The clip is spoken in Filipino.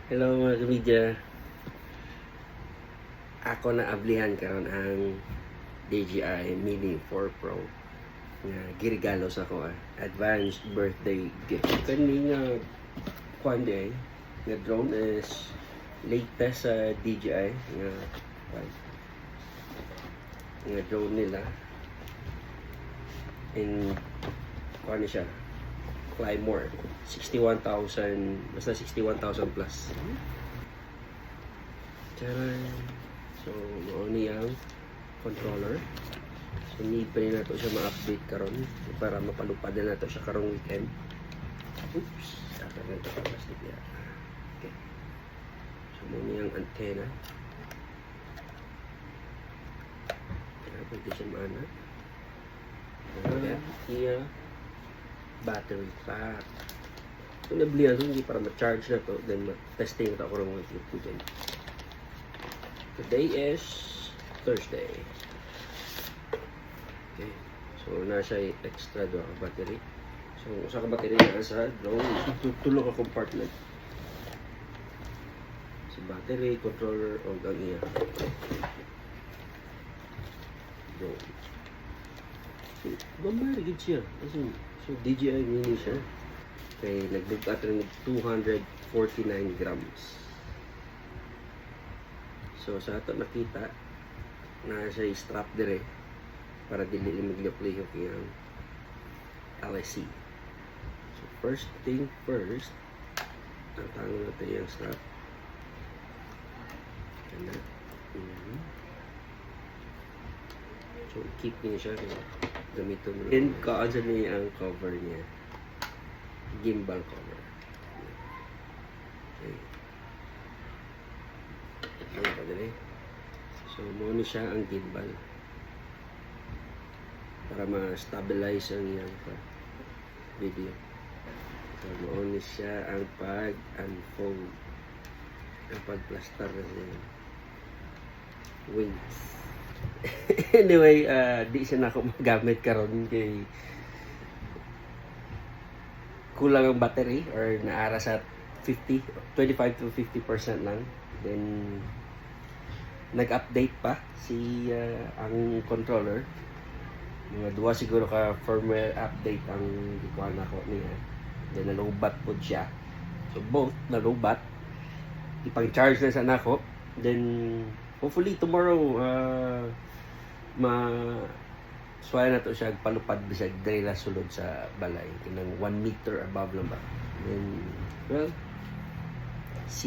Hello mga kamidya. Ako na ablihan karon ang DJI Mini 4 Pro nga girigalo sa ko advanced birthday gift. Kani nga kuan day nga drone is latest sa DJI nga drone nila. And kuan siya Fly More 61,000, basta 61,000 plus. Charan. So, mao ni ang controller. So, need pa rin nato siya ma-update karon para mapalupad na nato siya karong weekend. Oops, saka na ito plastic niya. Okay. So, mao ni ang antenna. Kaya pwede siya maana. Iya battery pack. Kung nablihan ito, hindi para ma-charge na ito, then ma-testing ito ako ng mga weekend. Today is Thursday. Okay. So, nasa extra do ang battery. So, usa ka battery na sa drone. Tulog ka compartment. So, battery, controller, o ang iya. Drone. So, gamay rin siya. So, DJI Mini siya. Okay, nagbugat rin 249 grams. So, sa ato nakita, na siya strap dire para dili magliyok-liyok yung LSC. So, first thing first, tatanggal natin yung strap. Ganda. So, keep niya siya. Gamito mo. And kaansa niya ang cover niya. Gimbal cover. Okay. Ano pa din eh. So, muna siya ang gimbal. Para ma-stabilize ang iyang video. So, muna siya ang pag-unfold. Ang pag-plaster na siya. Wings. Anyway, di siya na ako magamit karon kay kulang ang battery or naara sa 25 to 50% lang. Then nag-update pa si ang controller. Mga duwa siguro ka firmware update ang gikuha na ko niya. Then nalubat po siya. So both nalubat. Ipang-charge na sa nako. Then hopefully tomorrow swaya na to siya palupad bisag diri sulod sa balay kinang 1 meter above lang ba. Then well